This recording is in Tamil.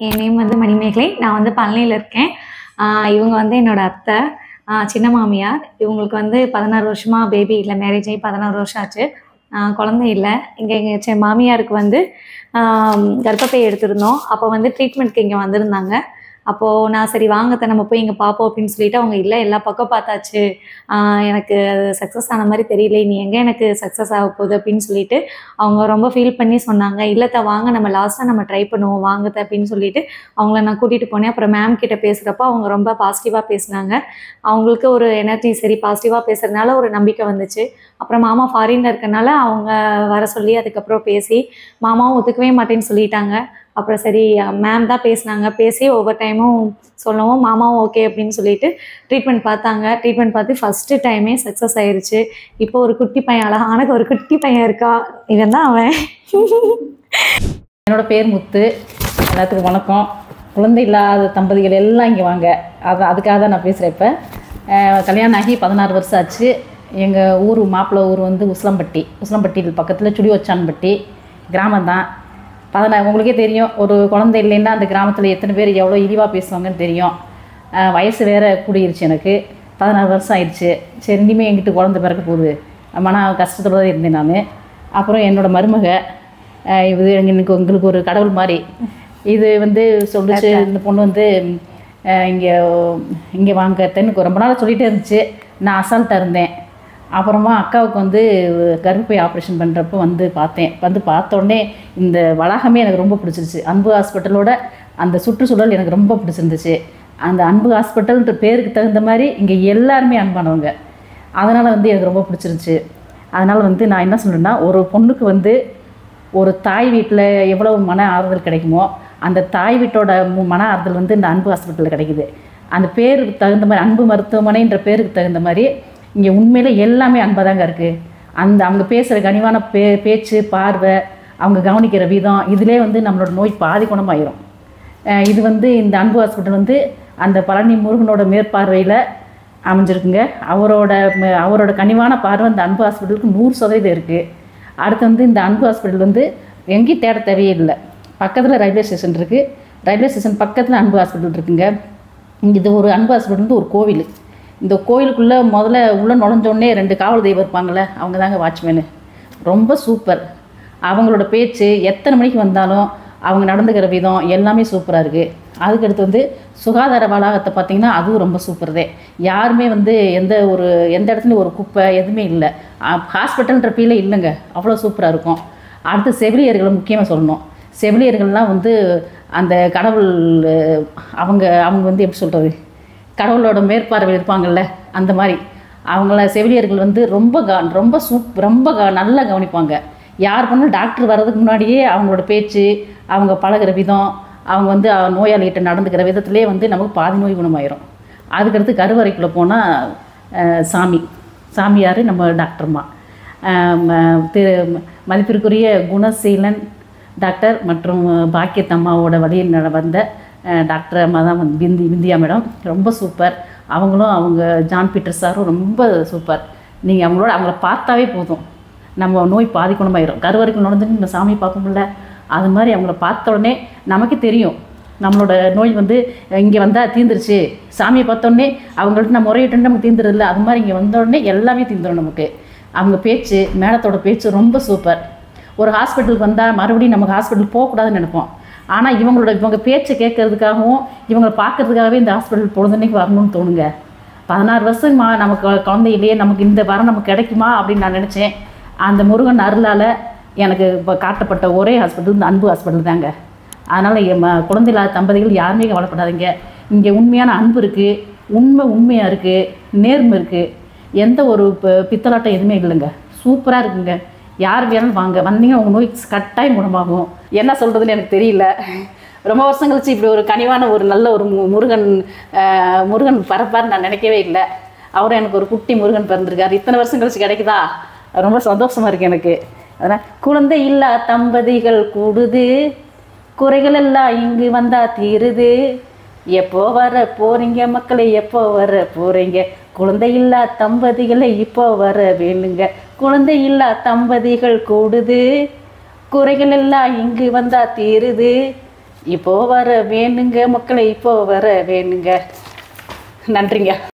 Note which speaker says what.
Speaker 1: என் நேம் வந்து மணிமேகலை. நான் வந்து பழனியில இருக்கேன். இவங்க வந்து என்னோட அத்தை, சின்ன மாமியார். இவங்களுக்கு வந்து 16 வருஷமா பேபி இல்ல. மேரேஜ் ஆகி 16 வருஷம் ஆச்சு. குழந்தை இல்ல. எங்க மாமியாருக்கு வந்து கர்ப்பப்பை எடுத்திருந்தோம். அப்போ வந்து ட்ரீட்மெண்ட்க்கு இங்க வந்திருந்தாங்க. அப்போ நான் சரி வாங்க அத்தை நம்ம போய் இங்க பார்ப்போம் அப்படின்னு சொல்லிட்டு, அவங்க இல்ல எல்லா பக்கம் பார்த்தாச்சு. எனக்கு அது சக்ஸஸ் ஆன மாரி தெரியல. இனி எங்க எனக்கு சக்ஸஸ் ஆக போகுது அப்படின்னு சொல்லிட்டு, அவங்க ரொம்ப ஃபீல் பண்ணி சொன்னாங்க. இல்ல அத்தை வாங்க நம்ம லாஸ்ட்டா நம்ம ட்ரை பண்ணுவோம் வாங்க அத்தை அப்படின்னு சொல்லிட்டு, அவங்கள நான் கூட்டிட்டு போனேன். அப்புறம் மேம் கிட்ட பேசுறப்போ அவங்க ரொம்ப பாசிட்டிவா பேசுனாங்க. அவங்களுக்கு ஒரு எனர்ஜி சரி பாசிட்டிவா பேசுறதுனால ஒரு நம்பிக்கை வந்துச்சு. அப்புறம் மாமா ஃபாரின்ல இருக்கனால அவங்க வர சொல்லி அதுக்கப்புறம் பேசி, மாமாவும் ஒத்துக்கவே மாட்டேன்னு சொல்லிட்டாங்க. அப்புறம் சரி மேம் தான் பேசினாங்க. பேசி ஒவ்வொரு டைமும் சொல்லவும் மாமாவும் ஓகே அப்படின்னு சொல்லிட்டு ட்ரீட்மெண்ட் பார்த்தாங்க. ட்ரீட்மெண்ட் பார்த்து ஃபஸ்ட்டு டைமே சக்ஸஸ் ஆயிருச்சு. இப்போ ஒரு குட்டி பையன், அழகான ஒரு குட்டி பையன் இருக்கா. இவன் தான் அவன்.
Speaker 2: என்னோடய பேர் முத்து. எல்லாத்துக்கும் வணக்கம். குழந்தை இல்லாத தம்பதிகள் எல்லாம் இங்கே வாங்க. அதுக்காக தான் நான் பேசுகிறேன். இப்போ கல்யாணம் ஆகி 16 வருஷம் ஆச்சு. எங்கள் ஊர் மாப்பிள்ளை ஊர் வந்து உசிலம்பட்டியில் பக்கத்தில் சுடிவச்சான்பட்டி கிராமம் தான். உங்களுக்கே தெரியும், ஒரு குழந்தை இல்லைன்னா அந்த கிராமத்தில் எத்தனை பேர் எவ்வளோ இழிவாக பேசுவாங்கன்னு தெரியும். வயசு வேறு கூடிருச்சு. எனக்கு 16 வருஷம் ஆயிடுச்சு. சரி இனிமேல் எங்கிட்ட குழந்தை பிறக்க போகுது, மன கஷ்டத்தோடு தான் இருந்தேன் நான். அப்புறம் என்னோடய மருமக இது எங்களுக்கு ஒரு கடவுள் மாதிரி. இது வந்து சொல்லிச்சு, இந்த பொண்ணு வந்து இங்கே வாங்க தென்னுக்கு ரொம்ப நாள் சொல்லிகிட்டே இருந்துச்சு. நான் அசால்ட்டாக இருந்தேன். அப்புறமா அக்காவுக்கு வந்து கர்ப்பப்பை ஆப்ரேஷன் பண்ணுறப்போ வந்து பார்த்தோடனே இந்த வளாகமே எனக்கு ரொம்ப பிடிச்சிருச்சு. அன்பு ஹாஸ்பிட்டலோட அந்த சுற்றுச்சூழல் எனக்கு ரொம்ப பிடிச்சிருந்துச்சு. அந்த அன்பு ஹாஸ்பிட்டல்ன்ற பேருக்கு தகுந்த மாதிரி இங்கே எல்லாருமே அன்பானவங்க. அதனால் வந்து எனக்கு ரொம்ப பிடிச்சிருந்துச்சு. அதனால் வந்து நான் என்ன சொல்கிறேன்னா, ஒரு பொண்ணுக்கு வந்து ஒரு தாய் வீட்டில் எவ்வளோ மன ஆறுதல் கிடைக்குமோ, அந்த தாய் வீட்டோட மன ஆறுதல் வந்து இந்த அன்பு ஹாஸ்பிட்டலில் கிடைக்குது. அந்த பேருக்கு தகுந்த மாதிரி, அன்பு மருத்துவமனைன்ற பேருக்கு தகுந்த மாதிரி இங்கே உண்மையில் எல்லாமே அன்பாக தாங்க இருக்குது. அவங்க பேசுகிற கனிவான பேச்சு, பார்வை, அவங்க கவனிக்கிற விதம், இதிலே வந்து நம்மளோட நோய் பாதி குணமாயிரும். இது வந்து இந்த அன்பு ஹாஸ்பிட்டல் வந்து அந்த பழனி முருகனோட மேற்பார்வையில் அமைஞ்சிருக்குங்க. அவரோட கனிவான பார்வை இந்த அன்பு ஹாஸ்பிட்டலுக்கு 100% இருக்குது. அடுத்து வந்து இந்த அன்பு ஹாஸ்பிட்டல் வந்து எங்கேயும் தேட தேவையே இல்லை. பக்கத்தில் ரயில்வே ஸ்டேஷன் இருக்குது. ரயில்வே ஸ்டேஷன் பக்கத்தில் அன்பு ஹாஸ்பிட்டல் இருக்குங்க. இது ஒரு அன்பு ஹாஸ்பிட்டல் வந்து ஒரு கோவில். இந்த கோயிலுக்குள்ளே முதல்ல உள்ளே நுழைஞ்சோடனே 2 காவல் தெய்வம் இருப்பாங்கள்ல, அவங்க தாங்க வாட்ச்மேனு. ரொம்ப சூப்பர். அவங்களோட பேச்சு, எத்தனை மணிக்கு வந்தாலும் அவங்க நடந்துக்கிற விதம் எல்லாமே சூப்பராக இருக்குது. அதுக்கடுத்து வந்து சுகாதார வளாகத்தை பார்த்திங்கன்னா அதுவும் ரொம்ப சூப்பர்தே. யாருமே வந்து எந்த இடத்துலையும் ஒரு குப்பை எதுவுமே இல்லை. ஹாஸ்பிட்டல்ன்ற ஃபீலே இல்லைங்க, அவ்வளோ சூப்பராக இருக்கும். அடுத்து செவிலியர்களை முக்கியமாக சொல்லணும். செவிலியர்கள்லாம் வந்து அந்த கடவுள் அவங்க வந்து எப்படி சொல்கிறது, கடவுளோட மேற்பார்வை இருப்பாங்கள்ல, அந்த மாதிரி அவங்கள செவிலியர்கள் வந்து ரொம்ப நல்லா கவனிப்பாங்க. யார் பண்ணாலும் டாக்டர் வர்றதுக்கு முன்னாடியே அவங்களோட பேச்சு, அவங்க பழகிற விதம், அவங்க வந்து நோயாளிகிட்ட நடந்துக்கிற விதத்துலேயே வந்து நமக்கு பாதி நோய் குணமாயிரும். அதுக்கடுத்து கருவறைக்குள்ளே போனால் சாமியார் நம்ம டாக்டர்மா, மதிப்பிற்குரிய குணசீலன் டாக்டர் மற்றும் பாக்கியத்தம்மாவோட வழியில் வந்த டாக்டர் அம்மா தான் விந்தியா மேடம். ரொம்ப சூப்பர். அவங்க ஜான் பீட்டர் சாரும் ரொம்ப சூப்பர். நீங்கள் அவங்கள பார்த்தாவே போதும், நம்ம நோய் பாதி குணமாயிரும். கருவறைக்கு நுழைஞ்சுன்னு நம்ம சாமி பார்க்க முடியல, அது மாதிரி அவங்கள பார்த்த உடனே நமக்கு தெரியும் நம்மளோட நோய் வந்து இங்கே வந்தால் தீர்ந்துருச்சு. சாமியை பார்த்தோடனே அவங்கள்ட்ட நம்ம முறையிட்டு நமக்கு தீர்ந்துருதில்ல, அது மாதிரி இங்கே வந்தோடனே எல்லாமே தீர்ந்துடும் நமக்கு. அவங்க பேச்சு, மேடத்தோட பேச்சு ரொம்ப சூப்பர். ஒரு ஹாஸ்பிட்டலுக்கு வந்தால் மறுபடியும் நமக்கு ஹாஸ்பிட்டல் போகக்கூடாதுன்னு நினைப்போம். ஆனால் இவங்க பேச்சை கேட்கறதுக்காகவும் இவங்களை பார்க்கறதுக்காகவே இந்த ஹாஸ்பிட்டல் பொழுதுன்னைக்கு வரணும்னு தோணுங்க. 16 வருஷமா நமக்கு குழந்தை இல்லையே, நமக்கு இந்த வரம் நமக்கு கிடைக்குமா அப்படின்னு நான் நினச்சேன். அந்த முருகன் அருளால் எனக்கு இப்போ காட்டப்பட்ட ஒரே ஹாஸ்பிட்டல் இந்த அன்பு ஹாஸ்பிட்டல் தாங்க. அதனால் குழந்தை இல்லாத தம்பதிகள் யாருமே கவலைப்படாதீங்க. இங்கே உண்மையான அன்பு இருக்குது, உண்மையாக இருக்குது, நேர்மை இருக்குது. எந்த ஒரு பித்தலாட்டம் எதுவுமே இல்லைங்க, சூப்பராக இருக்குங்க. யார் வேணாலும் வாங்க, வந்தீங்க உங்கள் நோய் கட்டாயம் குணமாகும். என்ன சொல்கிறதுன்னு எனக்கு தெரியல. ரொம்ப வருஷம் கழிச்சு இப்படி ஒரு கனிவான ஒரு நல்ல ஒரு முருகன் பரப்பார் நான் நினைக்கவே இல்லை. அவரும் எனக்கு ஒரு குட்டி முருகன் பிறந்திருக்காரு. இத்தனை வருஷம் கழிச்சு கிடைக்குதா, ரொம்ப சந்தோஷமாக இருக்குது எனக்கு. அதனால் குழந்தை இல்லா தம்பதிகள் கூடுது, குறைகள் எல்லாம் இங்கு வந்தால் தீருது. எப்போ வர போகிறீங்க மக்களை, எப்போ வர போகிறீங்க, குழந்தை இல்லா தம்பதிகளை இப்போ வர வேணுங்க. குழந்தை இல்லா தம்பதிகள் கூடுது, குறைகள் எல்லாம் இங்கு வந்தால் தீருது. இப்போ வர வேணுங்க மக்களை, இப்போ வர வேணுங்க. நன்றிங்க.